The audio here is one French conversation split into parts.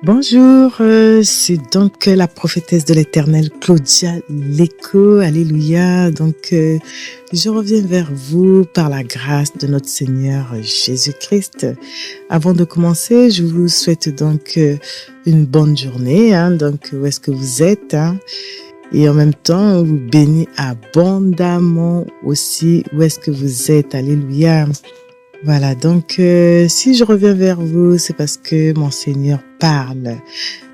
Bonjour, c'est donc la prophétesse de l'Éternel, Claudia Léco, alléluia. Je reviens vers vous par la grâce de notre Seigneur Jésus-Christ. Avant de commencer, je vous souhaite une bonne journée, où est-ce que vous êtes, et en même temps, vous bénis abondamment aussi où est-ce que vous êtes, alléluia. Voilà, si je reviens vers vous, c'est parce que mon Seigneur parle.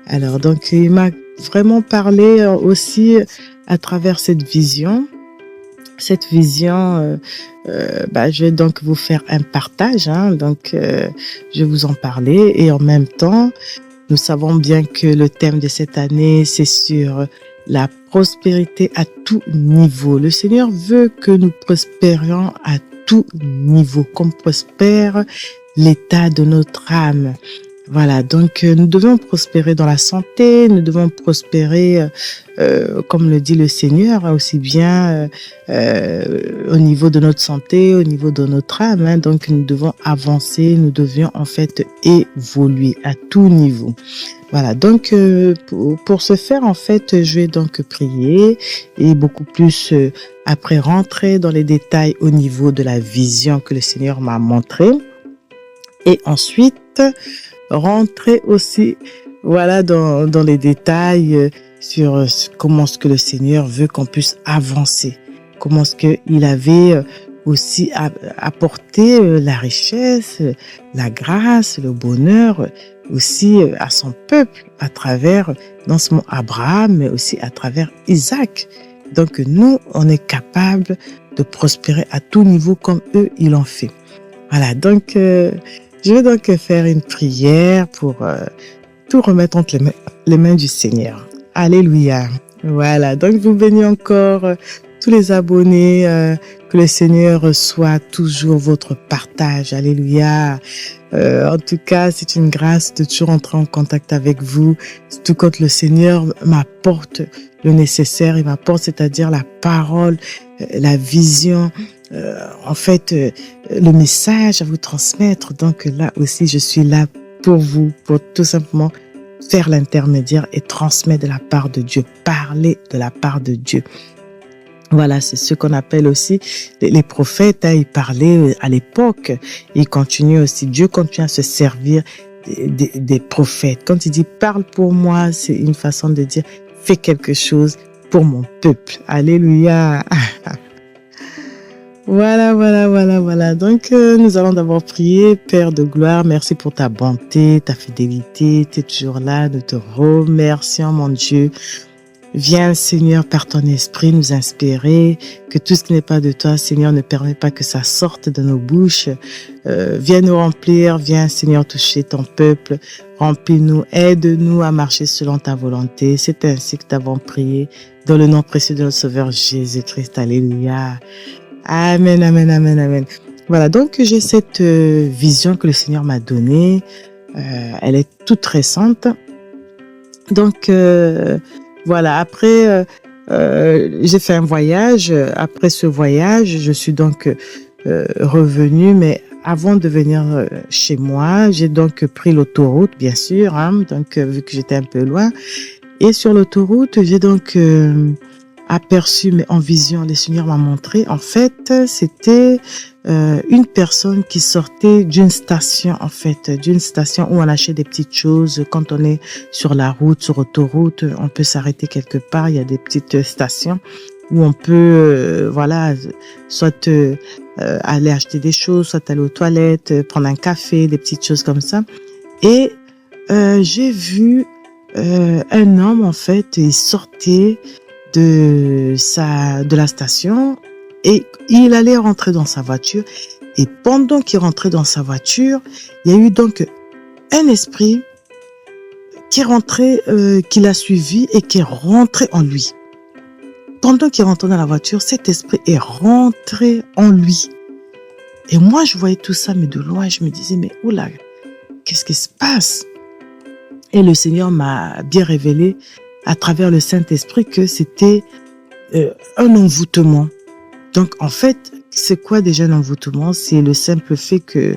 Alors, il m'a vraiment parlé aussi à travers cette vision. Cette vision, je vais donc vous faire un partage, je vais vous en parler. Et en même temps, nous savons bien que le thème de cette année, c'est sur la prospérité à tout niveau. Le Seigneur veut que nous prospérions à tout niveau, comme prospère l'état de notre âme. Voilà, nous devons prospérer dans la santé, nous devons prospérer, comme le dit le Seigneur, aussi bien au niveau de notre santé, au niveau de notre âme. Donc, nous devons avancer, nous devions en fait évoluer à tout niveau. Voilà, pour ce faire, en fait, je vais donc prier et beaucoup plus après rentrer dans les détails au niveau de la vision que le Seigneur m'a montrée. Et ensuite, rentrer aussi, voilà, dans les détails sur comment est-ce que le Seigneur veut qu'on puisse avancer. Comment est-ce qu'il avait aussi apporté la richesse, la grâce, le bonheur aussi à son peuple à travers non seulement Abraham, mais aussi à travers Isaac. Donc nous, on est capable de prospérer à tout niveau comme eux, ils l'ont fait. Voilà, je vais faire une prière pour tout remettre entre les mains du Seigneur. Alléluia. Voilà, vous bénis encore tous les abonnés, que le Seigneur soit toujours votre partage. Alléluia. En tout cas, c'est une grâce de toujours entrer en contact avec vous. Tout quand le Seigneur m'apporte le nécessaire, il m'apporte, c'est-à-dire la parole, la vision, le message à vous transmettre. Donc là aussi, je suis là pour vous, pour tout simplement faire l'intermédiaire et transmettre de la part de Dieu, parler de la part de Dieu. Voilà, c'est ce qu'on appelle aussi les prophètes. Ils parlaient à l'époque. Ils continuent aussi. Dieu continue à se servir des prophètes. Quand il dit parle pour moi, c'est une façon de dire fais quelque chose pour mon peuple. Alléluia. Voilà. Nous allons d'abord prier. Père de gloire, merci pour ta bonté, ta fidélité. Tu es toujours là. Nous te remercions, mon Dieu. Viens, Seigneur, par ton esprit nous inspirer, que tout ce qui n'est pas de toi, Seigneur, ne permet pas que ça sorte de nos bouches. Viens nous remplir, viens, Seigneur, toucher ton peuple. Remplis-nous, aide-nous à marcher selon ta volonté. C'est ainsi que t'avons prié, dans le nom précieux de notre Sauveur Jésus-Christ. Alléluia. Amen. Voilà, j'ai cette vision que le Seigneur m'a donnée. Elle est toute récente. Voilà, après, j'ai fait un voyage. Après ce voyage, je suis revenue, mais avant de venir chez moi, j'ai pris l'autoroute, bien sûr, vu que j'étais un peu loin. Et sur l'autoroute, j'ai aperçu, mais en vision, le Seigneur m'a montré. En fait, c'était une personne qui sortait d'une station, où on achète des petites choses. Quand on est sur la route, sur autoroute, on peut s'arrêter quelque part. Il y a des petites stations où on peut, soit aller acheter des choses, soit aller aux toilettes, prendre un café, des petites choses comme ça. Et j'ai vu un homme, en fait, il sortait de la station et il allait rentrer dans sa voiture. Et pendant qu'il rentrait dans sa voiture, il y a eu un esprit qui rentrait, qui l'a suivi et qui est rentré en lui. Pendant qu'il rentrait dans la voiture, cet esprit est rentré en lui. Et moi, je voyais tout ça, mais de loin, je me disais, mais oula, qu'est-ce qui se passe? Et le Seigneur m'a bien révélé à travers le Saint-Esprit que c'était un envoûtement. Donc, en fait, c'est quoi déjà un envoûtement? C'est le simple fait que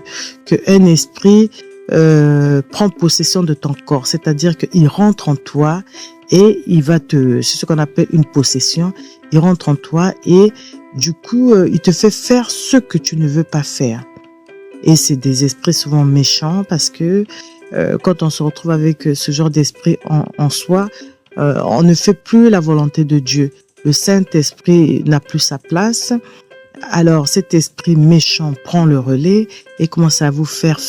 un esprit prend possession de ton corps, c'est-à-dire qu'il rentre en toi et c'est ce qu'on appelle une possession, il rentre en toi et du coup, il te fait faire ce que tu ne veux pas faire. Et c'est des esprits souvent méchants parce que quand on se retrouve avec ce genre d'esprit en soi, on ne fait plus la volonté de Dieu. Le Saint-Esprit n'a plus sa place. Alors cet esprit méchant prend le relais et commence à vous faire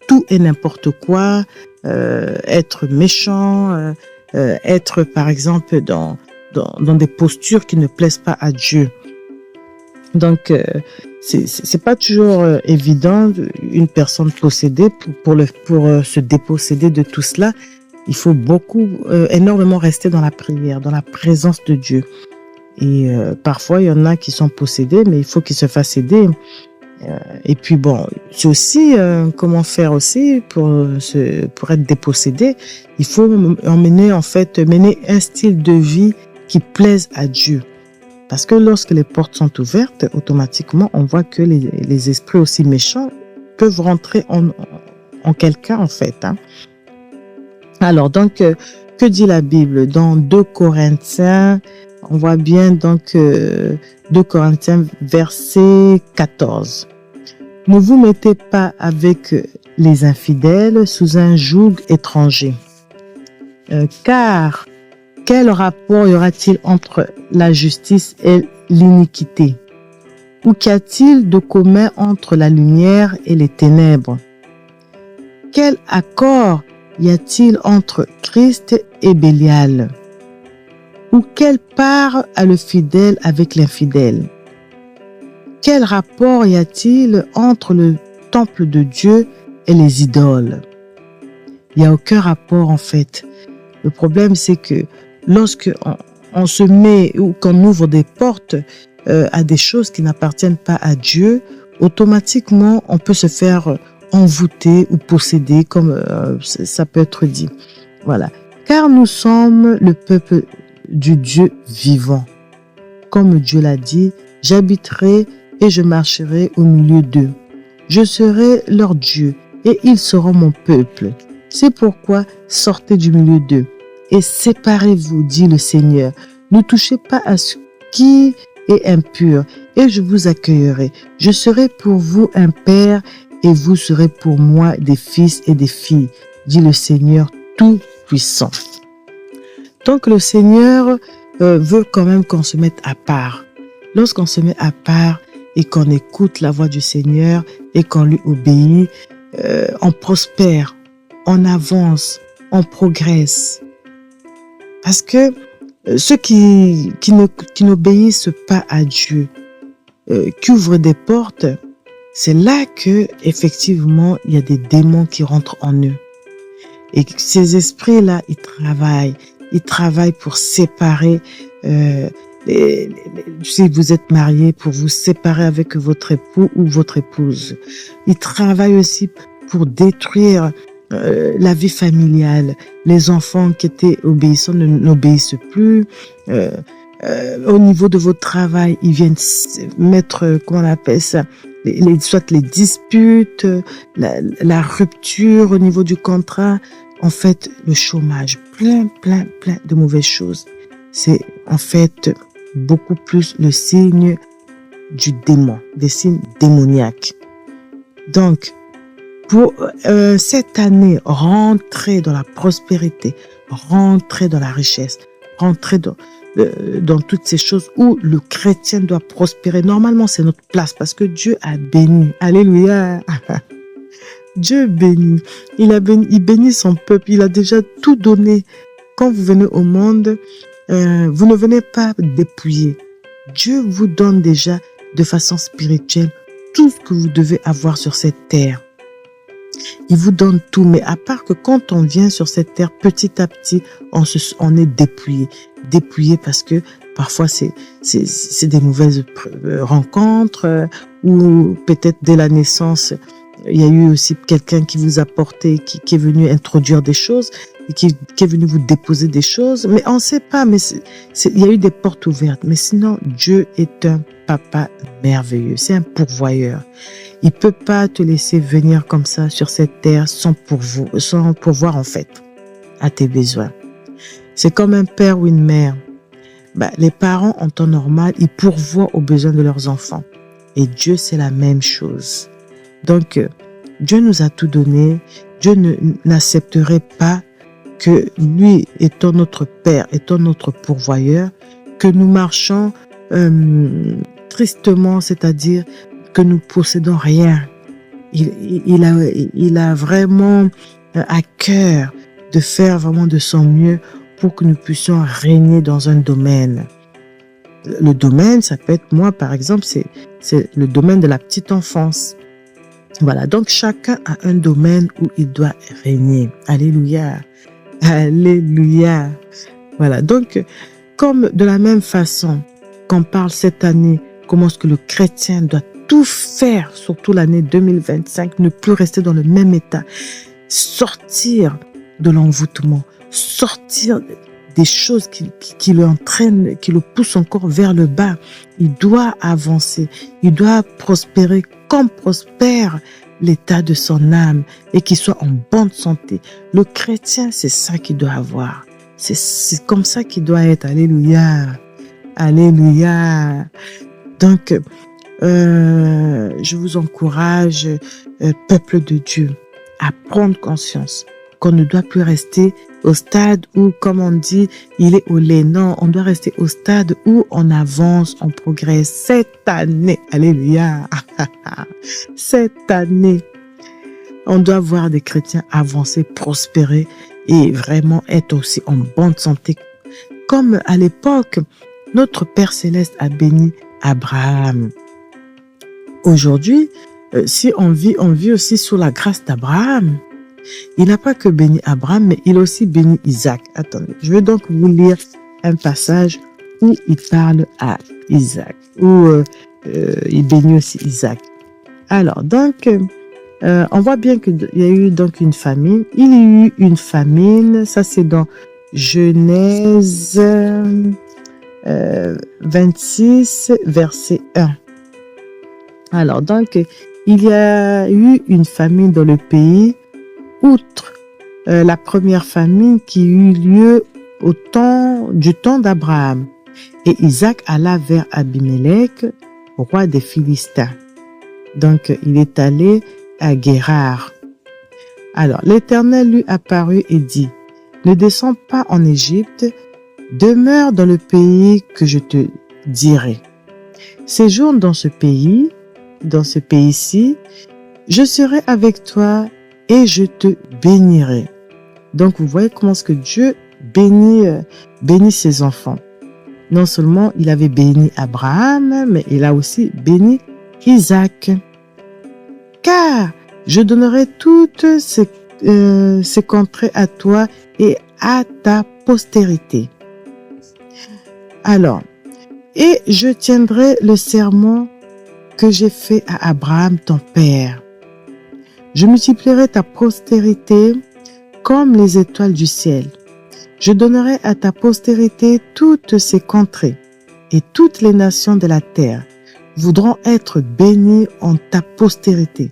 tout et n'importe quoi, être méchant, être par exemple dans des postures qui ne plaisent pas à Dieu. Donc c'est pas toujours évident une personne possédée pour se déposséder de tout cela. Il faut énormément rester dans la prière, dans la présence de Dieu. Et parfois, il y en a qui sont possédés, mais il faut qu'ils se fassent aider. Et puis bon, c'est aussi comment faire aussi pour être dépossédé. Il faut mener un style de vie qui plaise à Dieu. Parce que lorsque les portes sont ouvertes, automatiquement, on voit que les esprits aussi méchants peuvent rentrer en quelqu'un, en fait. Hein. Alors, donc, que dit la Bible? Dans 2 Corinthiens, on voit bien, donc, 2 Corinthiens, verset 14. Ne vous mettez pas avec les infidèles sous un joug étranger. Car quel rapport y aura-t-il entre la justice et l'iniquité? Ou qu'y a-t-il de commun entre la lumière et les ténèbres? Quel accord y a-t-il entre Christ et Bélial? Ou quelle part a le fidèle avec l'infidèle? Quel rapport y a-t-il entre le temple de Dieu et les idoles? Il n'y a aucun rapport en fait. Le problème c'est que lorsque on se met ou qu'on ouvre des portes à des choses qui n'appartiennent pas à Dieu, automatiquement on peut se faire envoûter ou posséder comme ça peut être dit. Voilà. Car nous sommes le peuple du Dieu vivant. Comme Dieu l'a dit, j'habiterai et je marcherai au milieu d'eux. Je serai leur Dieu et ils seront mon peuple. C'est pourquoi sortez du milieu d'eux et séparez-vous, dit le Seigneur. Ne touchez pas à ce qui est impur et je vous accueillerai. Je serai pour vous un père et vous serez pour moi des fils et des filles, dit le Seigneur Tout-Puissant. Donc le Seigneur veut quand même qu'on se mette à part. Lorsqu'on se met à part et qu'on écoute la voix du Seigneur et qu'on lui obéit, on prospère, on avance, on progresse. Parce que ceux qui n'obéissent pas à Dieu, qui ouvrent des portes, c'est là que effectivement il y a des démons qui rentrent en eux. Et ces esprits-là, ils travaillent pour séparer. Si vous êtes marié, pour vous séparer avec votre époux ou votre épouse. Ils travaillent aussi pour détruire la vie familiale. Les enfants qui étaient obéissants n'obéissent plus. Au niveau de votre travail, ils viennent mettre, comment on appelle ça, soit les disputes, la rupture au niveau du contrat, en fait, le chômage, plein de mauvaises choses. C'est en fait beaucoup plus le signe du démon, des signes démoniaques. Donc, pour cette année, rentrer dans la prospérité, rentrer dans la richesse, rentrer dans toutes ces choses où le chrétien doit prospérer. Normalement, c'est notre place parce que Dieu a béni. Alléluia. Dieu bénit. Il bénit son peuple. Il a déjà tout donné. Quand vous venez au monde, vous ne venez pas dépouiller. Dieu vous donne déjà de façon spirituelle tout ce que vous devez avoir sur cette terre. Il vous donne tout, mais à part que quand on vient sur cette terre, petit à petit, on est dépouillé. Dépouillé parce que parfois c'est des mauvaises rencontres ou peut-être dès la naissance, il y a eu aussi quelqu'un qui vous a porté, qui est venu introduire des choses, et qui est venu vous déposer des choses. Mais on ne sait pas, mais il y a eu des portes ouvertes. Mais sinon, Dieu est un papa merveilleux. C'est un pourvoyeur. Il peut pas te laisser venir comme ça sur cette terre sans pourvoir en fait à tes besoins. C'est comme un père ou une mère. Les parents, en temps normal, ils pourvoient aux besoins de leurs enfants. Et Dieu, c'est la même chose. Donc, Dieu nous a tout donné. Dieu n'accepterait pas que lui, étant notre Père, étant notre pourvoyeur, que nous marchons tristement, c'est-à-dire que nous possédons rien. Il a vraiment à cœur de faire vraiment de son mieux pour que nous puissions régner dans un domaine. Le domaine, ça peut être moi, par exemple, c'est le domaine de la petite enfance. Voilà, donc chacun a un domaine où il doit régner. Alléluia. Alléluia. Voilà, donc comme de la même façon qu'on parle cette année, comment est-ce que le chrétien doit tout faire, surtout l'année 2025, ne plus rester dans le même état, sortir de l'envoûtement, sortir des choses qui le entraînent, qui le poussent encore vers le bas. Il doit avancer, il doit prospérer comme prospère l'état de son âme et qu'il soit en bonne santé. Le chrétien, c'est ça qu'il doit avoir. C'est comme ça qu'il doit être. Alléluia. Alléluia. Donc, je vous encourage, peuple de Dieu, à prendre conscience qu'on ne doit plus rester au stade où, comme on dit, il est au lait. Non, on doit rester au stade où on avance, on progresse. Cette année, alléluia, cette année, on doit voir des chrétiens avancer, prospérer et vraiment être aussi en bonne santé. Comme à l'époque, notre Père Céleste a béni Abraham. Aujourd'hui, si on vit aussi sous la grâce d'Abraham. Il n'a pas que béni Abraham, mais il a aussi béni Isaac. Attendez, je vais donc vous lire un passage où il parle à Isaac, où il bénit aussi Isaac. Alors, donc, on voit bien qu'il y a eu donc une famine. Il y a eu une famine, ça c'est dans Genèse 26, verset 1. Alors, donc, il y a eu une famine dans le pays, outre la première famine qui eut lieu du temps d'Abraham. Et Isaac alla vers Abimelech, roi des Philistins. Donc, il est allé à Guérar. Alors, l'Éternel lui apparut et dit, « Ne descends pas en Égypte, demeure dans le pays que je te dirai. Séjourne dans ce pays-ci, je serai avec toi et je te bénirai. » Donc, vous voyez comment est-ce que Dieu bénit ses enfants. Non seulement il avait béni Abraham, mais il a aussi béni Isaac. Car je donnerai toutes ces contrées à toi et à ta postérité. Alors, et je tiendrai le serment que j'ai fait à Abraham ton père. Je multiplierai ta postérité comme les étoiles du ciel. Je donnerai à ta postérité toutes ces contrées, et toutes les nations de la terre voudront être bénies en ta postérité.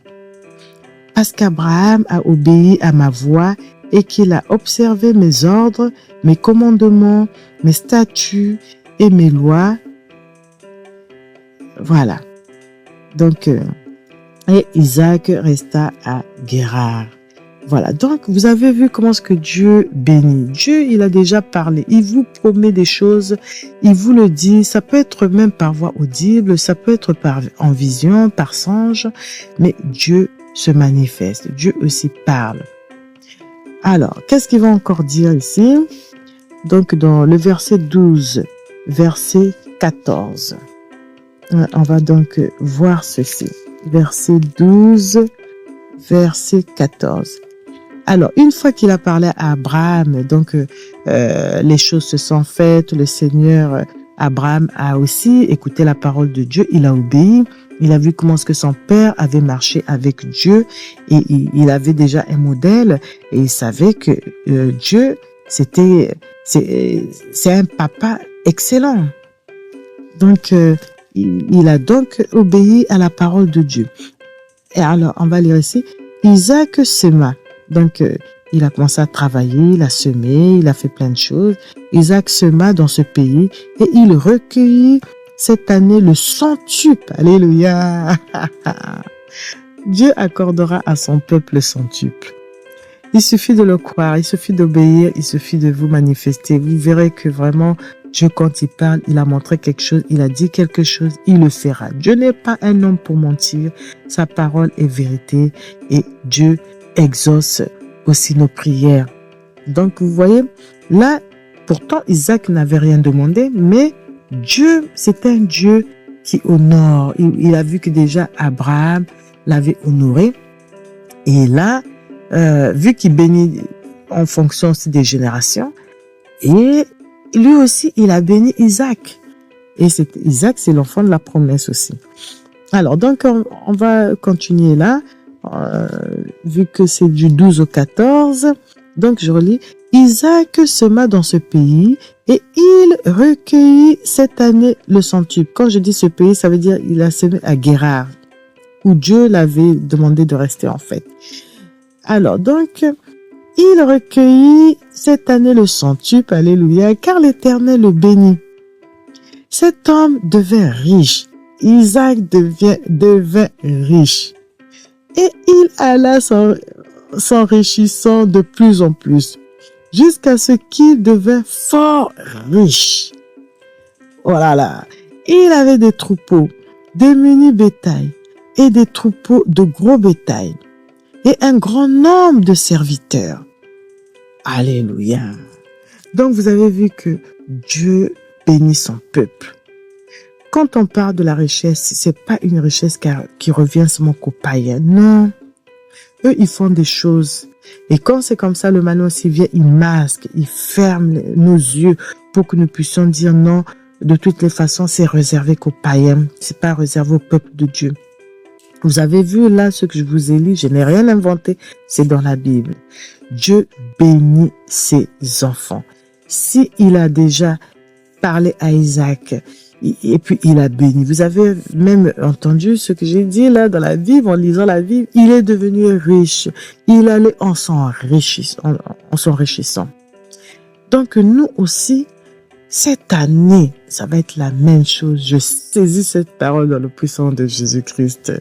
Parce qu'Abraham a obéi à ma voix et qu'il a observé mes ordres, mes commandements, mes statuts et mes lois. Voilà. Donc, et Isaac resta à Guérar. Voilà, donc vous avez vu comment est-ce que Dieu bénit. Dieu, il a déjà parlé, il vous promet des choses, il vous le dit, ça peut être même par voix audible, ça peut être en vision, par songe, mais Dieu se manifeste, Dieu aussi parle. Alors, qu'est-ce qu'il va encore dire ici? Donc, dans le verset 12, verset 14, on va donc voir ceci. Verset 12, verset 14. Alors, une fois qu'il a parlé à Abraham, donc les choses se sont faites, le Seigneur Abraham a aussi écouté la parole de Dieu, il a obéi. Il a vu comment est-ce que son père avait marché avec Dieu et il avait déjà un modèle et il savait que Dieu, c'est un papa excellent. Donc, il a donc obéi à la parole de Dieu. Et alors, on va lire ici, Isaac sema. Donc, il a commencé à travailler, il a semé, il a fait plein de choses. Isaac sema dans ce pays et il recueillit cette année le centuple. Alléluia. Dieu accordera à son peuple le centuple. Il suffit de le croire, il suffit d'obéir, il suffit de vous manifester. Vous verrez que vraiment, Dieu, quand il parle, il a montré quelque chose, il a dit quelque chose, il le fera. Dieu n'est pas un homme pour mentir. Sa parole est vérité et Dieu exauce aussi nos prières. Donc, vous voyez, là, pourtant, Isaac n'avait rien demandé, mais Dieu, c'est un Dieu qui honore. Il a vu que déjà Abraham l'avait honoré. Et là, vu qu'il bénit en fonction aussi des générations, et lui aussi, il a béni Isaac. Et Isaac, c'est l'enfant de la promesse aussi. Alors, donc, on va continuer là, vu que c'est du 12 au 14. Donc, je relis. Isaac sema dans ce pays et il recueillit cette année le centuple. Quand je dis ce pays, ça veut dire il a semé à Guérard, où Dieu l'avait demandé de rester en fait. Alors, donc, il recueillit cette année le centuple, alléluia, car l'Éternel le bénit. Cet homme devint riche. Isaac devint riche. Et il alla s'enrichissant de plus en plus, jusqu'à ce qu'il devint fort riche. Voilà là. Il avait des troupeaux, des menus bétail et des troupeaux de gros bétail et un grand nombre de serviteurs. Alléluia. Donc vous avez vu que Dieu bénit son peuple. Quand on parle de la richesse, c'est pas une richesse qui revient seulement qu'aux païens. Non. Eux, ils font des choses. Et quand c'est comme ça, le malin aussi vient, il masque, il ferme nos yeux pour que nous puissions dire non. De toutes les façons, c'est réservé qu'aux païens. C'est pas réservé au peuple de Dieu. Vous avez vu là ce que je vous ai lu, je n'ai rien inventé, c'est dans la Bible. Dieu bénit ses enfants. Si il a déjà parlé à Isaac, et puis il a béni. Vous avez même entendu ce que j'ai dit là dans la Bible, en lisant la Bible, il est devenu riche. Il allait en s'enrichissant. Donc nous aussi, cette année, ça va être la même chose. Je saisis cette parole dans le puissant de Jésus-Christ.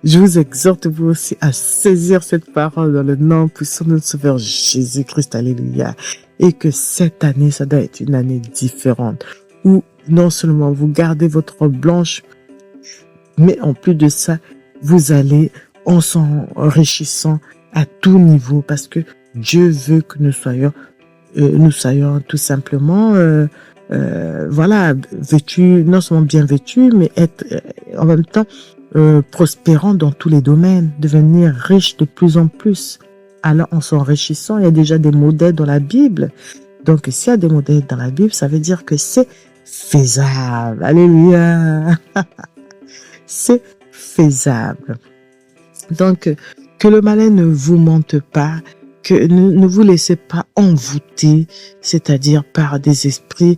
Je vous exhorte vous aussi à saisir cette parole dans le nom puissant de notre Sauveur Jésus-Christ. Alléluia. Et que cette année, ça doit être une année différente. Où non seulement vous gardez votre robe blanche, mais en plus de ça, vous allez en s'enrichissant à tout niveau parce que Dieu veut que nous soyons tout simplement voilà, vêtus, non seulement bien vêtus, mais être en même temps prospérant dans tous les domaines, devenir riche de plus en plus. Alors en s'enrichissant, il y a déjà des modèles dans la Bible. Donc s'il y a des modèles dans la Bible, ça veut dire que c'est faisable. Alléluia. C'est faisable. Donc, que le malin ne vous mente pas, que ne vous laissez pas envoûter, c'est-à-dire par des esprits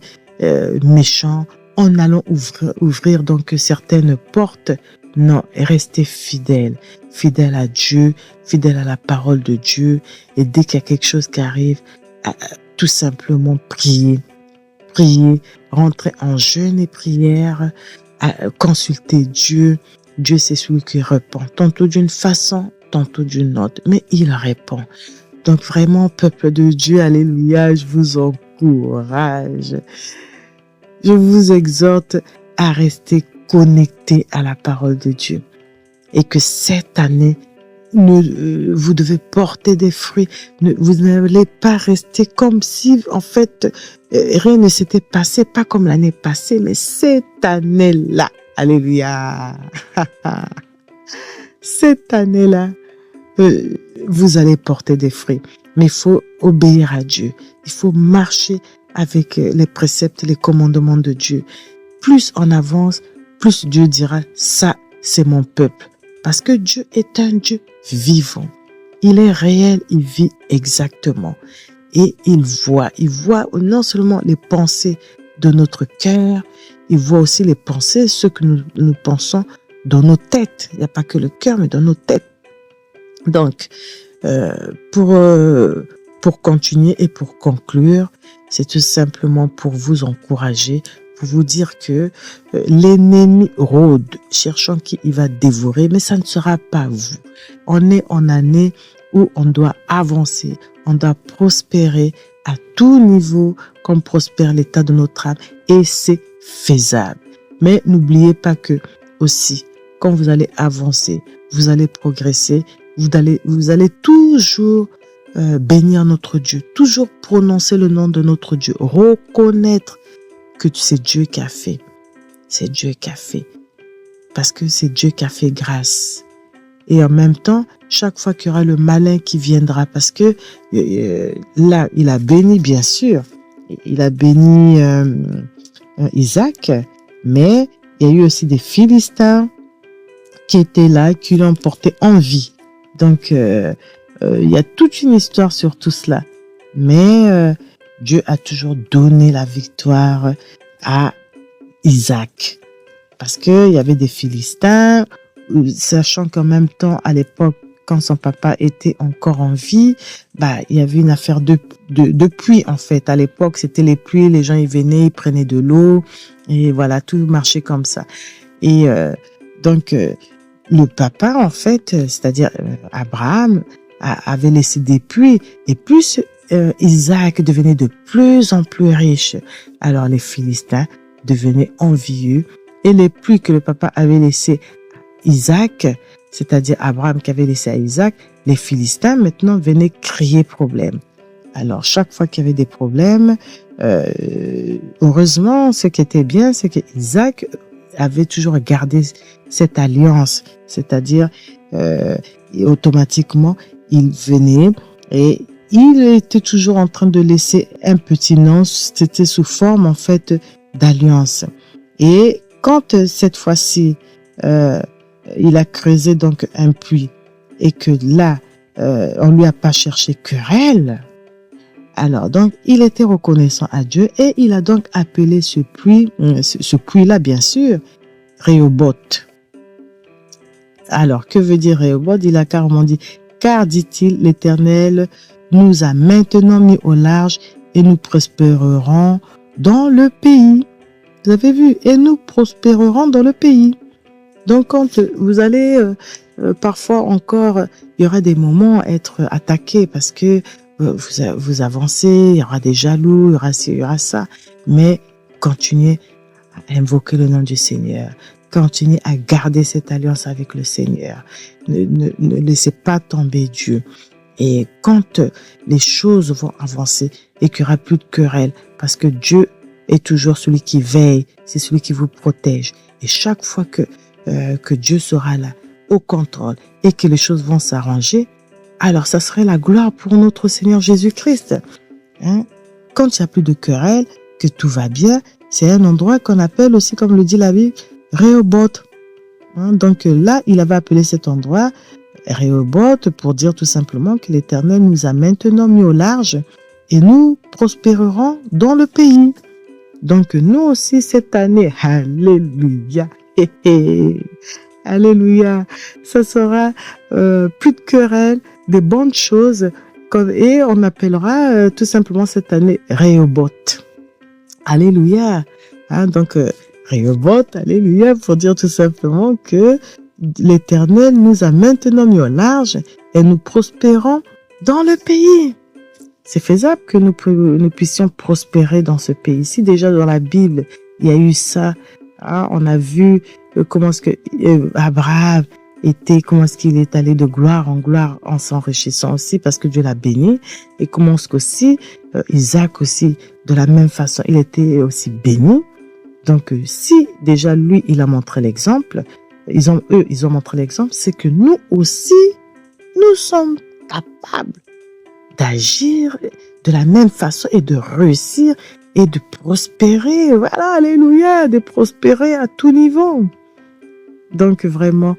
méchants, en allant ouvrir donc certaines portes. Non, restez fidèles à Dieu, fidèles à la parole de Dieu. Et dès qu'il y a quelque chose qui arrive, tout simplement prier, rentrer en jeûne et prière, consulter Dieu. Dieu, c'est celui qui répond, tantôt d'une façon, tantôt d'une autre, mais il répond. Donc vraiment, peuple de Dieu, alléluia, je vous encourage. Je vous exhorte à rester connecté à la parole de Dieu. Et que cette année, vous devez porter des fruits. Vous n'allez pas rester comme si, en fait, rien ne s'était passé, pas comme l'année passée, mais cette année-là, alléluia, cette année-là, vous allez porter des fruits. Mais il faut obéir à Dieu. Il faut marcher avec les préceptes et les commandements de Dieu. Plus on avance, plus Dieu dira, ça, c'est mon peuple. Parce que Dieu est un Dieu vivant. Il est réel, il vit exactement. Et il voit non seulement les pensées de notre cœur, il voit aussi les pensées, ce que nous pensons dans nos têtes. Il n'y a pas que le cœur, mais dans nos têtes. Donc, pour continuer et pour conclure, c'est tout simplement pour vous encourager, pour vous dire que l'ennemi rôde, cherchant qui il va dévorer, mais ça ne sera pas vous. On est en année où on doit avancer, on doit prospérer à tout niveau, comme prospère l'état de notre âme, et c'est faisable. Mais n'oubliez pas que aussi, quand vous allez avancer, vous allez progresser, vous allez toujours bénir notre Dieu, toujours prononcer le nom de notre Dieu, reconnaître que c'est Dieu qui a fait. C'est Dieu qui a fait. Parce que c'est Dieu qui a fait grâce. Et en même temps, chaque fois qu'il y aura le malin qui viendra, parce que là, il a béni, bien sûr. Il a béni Isaac, mais il y a eu aussi des Philistins qui étaient là, qui l'ont porté en vie. Donc, il y a toute une histoire sur tout cela. Mais Dieu a toujours donné la victoire à Isaac. Parce qu'il y avait des Philistins, sachant qu'en même temps, à l'époque, quand son papa était encore en vie, il y avait une affaire de pluie, en fait. À l'époque, c'était les pluies, les gens, ils venaient, ils prenaient de l'eau, et voilà, tout marchait comme ça. Et donc, le papa, en fait, c'est-à-dire Abraham, avait laissé des pluies, et plus Isaac devenait de plus en plus riche, alors les Philistins devenaient envieux, et les pluies que le papa avait laissées à Isaac, c'est-à-dire Abraham qui avait laissé à Isaac, les Philistins maintenant venaient créer problème. Alors chaque fois qu'il y avait des problèmes, heureusement, ce qui était bien, c'est que Isaac avait toujours gardé cette alliance, c'est-à-dire et automatiquement il venait et il était toujours en train de laisser un petit nom, c'était sous forme en fait d'alliance. Et quand cette fois-ci il a creusé donc un puits et que là on lui a pas cherché querelle, alors donc il était reconnaissant à Dieu et il a donc appelé ce puits-là bien sûr Rehoboth. Alors que veut dire Rehoboth? Il a carrément dit: car dit-il, l'Éternel nous a maintenant mis au large et nous prospérerons dans le pays. Vous avez vu? Et nous prospérerons dans le pays. Donc quand vous allez parfois encore, il y aura des moments être attaqué parce que vous avancez, il y aura des jaloux, il y aura ci, il y aura ça. Mais continuez à invoquer le nom du Seigneur. Continuez à garder cette alliance avec le Seigneur. Ne laissez pas tomber Dieu. Et quand les choses vont avancer et qu'il n'y aura plus de querelle, parce que Dieu est toujours celui qui veille, c'est celui qui vous protège. Et chaque fois que Dieu sera là, au contrôle, et que les choses vont s'arranger, alors ça serait la gloire pour notre Seigneur Jésus-Christ. Hein? Quand il n'y a plus de querelle, que tout va bien, c'est un endroit qu'on appelle aussi, comme le dit la Bible, Rehoboth. Hein? Donc là, il avait appelé cet endroit Rehoboth pour dire tout simplement que l'Éternel nous a maintenant mis au large et nous prospérerons dans le pays. Donc nous aussi cette année, alléluia, alléluia, ça sera plus de querelles, des bonnes choses, et on appellera tout simplement cette année Rehoboth. Alléluia. Hein, donc Rehoboth, alléluia, pour dire tout simplement que l'Éternel nous a maintenant mis au large et nous prospérons dans le pays. C'est faisable que nous puissions prospérer dans ce pays. Si déjà dans la Bible, il y a eu ça, hein, on a vu comment est-ce que Abraham était, comment est-ce qu'il est allé de gloire en s'enrichissant aussi parce que Dieu l'a béni, et comment est-ce qu'aussi Isaac aussi, de la même façon, il était aussi béni. Donc si déjà lui, il a montré l'exemple, ils ont montré l'exemple, c'est que nous aussi, nous sommes capables d'agir de la même façon et de réussir et de prospérer. Voilà, alléluia, de prospérer à tout niveau. Donc vraiment,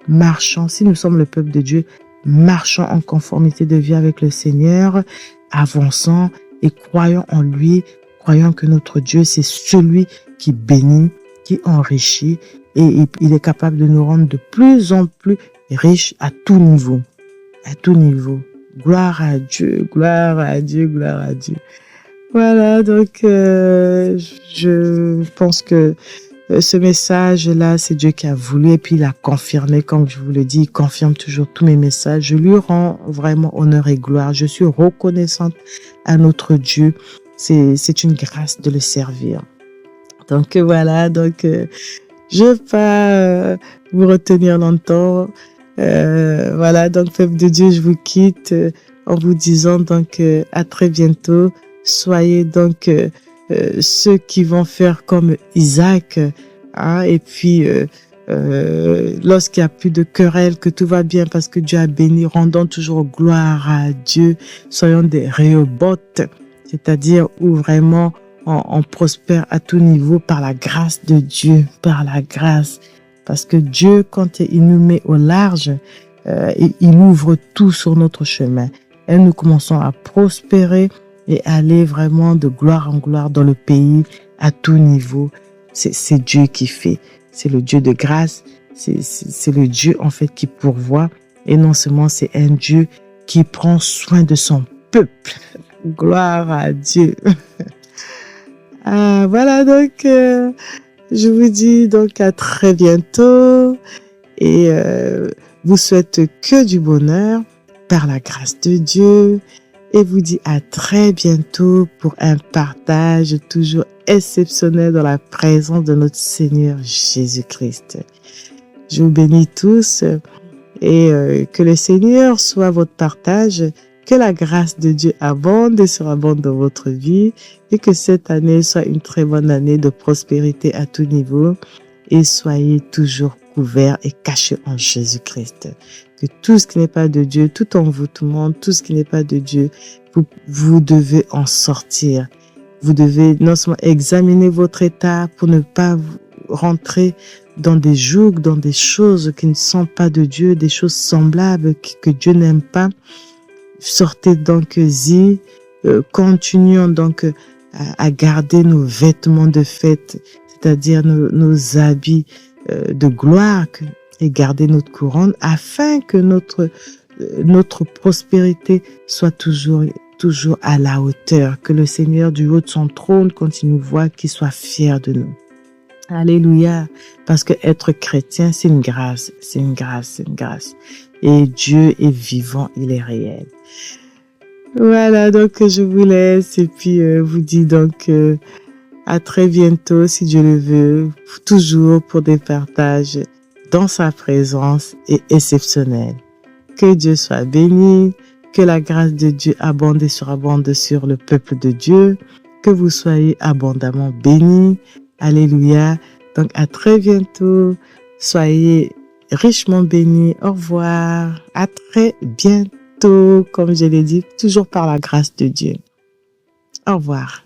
marchons, si nous sommes le peuple de Dieu, marchons en conformité de vie avec le Seigneur, avançons et croyons en lui, croyons que notre Dieu, c'est celui qui bénit, qui enrichit et il est capable de nous rendre de plus en plus riches à tout niveau. À tout niveau. Gloire à Dieu, gloire à Dieu, gloire à Dieu. Voilà, donc je pense que ce message-là, c'est Dieu qui a voulu et puis il a confirmé, comme je vous le dis, il confirme toujours tous mes messages. Je lui rends vraiment honneur et gloire. Je suis reconnaissante à notre Dieu. C'est une grâce de le servir. Donc voilà, donc je ne vais pas vous retenir longtemps. Voilà, donc peuple de Dieu, je vous quitte en vous disant donc à très bientôt. Soyez donc ceux qui vont faire comme Isaac, hein, et puis lorsqu'il n'y a plus de querelle, que tout va bien parce que Dieu a béni, rendons toujours gloire à Dieu. Soyons des Rehoboth, c'est-à-dire où vraiment on prospère à tout niveau par la grâce de Dieu, par la grâce. Parce que Dieu, quand il nous met au large, il ouvre tout sur notre chemin. Et nous commençons à prospérer et aller vraiment de gloire en gloire dans le pays, à tout niveau. C'est Dieu qui fait. C'est le Dieu de grâce. C'est le Dieu, en fait, qui pourvoit. Et non seulement c'est un Dieu qui prend soin de son peuple. Gloire à Dieu. Voilà, donc, je vous dis donc à très bientôt et vous souhaite que du bonheur par la grâce de Dieu et vous dis à très bientôt pour un partage toujours exceptionnel dans la présence de notre Seigneur Jésus-Christ. Je vous bénis tous et que le Seigneur soit votre partage. Que la grâce de Dieu abonde et surabonde dans votre vie et que cette année soit une très bonne année de prospérité à tout niveau et soyez toujours couverts et cachés en Jésus-Christ. Que tout ce qui n'est pas de Dieu, tout en vous, tout le monde, tout ce qui n'est pas de Dieu, vous devez en sortir. Vous devez non seulement examiner votre état pour ne pas rentrer dans des jougs, dans des choses qui ne sont pas de Dieu, des choses semblables que Dieu n'aime pas. Sortez donc continuons donc à garder nos vêtements de fête, c'est-à-dire nos habits de gloire et garder notre couronne afin que notre prospérité soit toujours à la hauteur, que le Seigneur du haut de son trône, quand il nous voit, qu'il soit fier de nous. Alléluia, parce que être chrétien, c'est une grâce, c'est une grâce, c'est une grâce. Et Dieu est vivant, il est réel. Voilà, donc je vous laisse et puis vous dis donc à très bientôt si Dieu le veut, toujours pour des partages dans sa présence et exceptionnels. Que Dieu soit béni, que la grâce de Dieu abonde et surabonde sur le peuple de Dieu, que vous soyez abondamment bénis. Alléluia. Donc à très bientôt. Soyez richement bénis. Au revoir. À très bientôt. Comme je l'ai dit, toujours par la grâce de Dieu. Au revoir.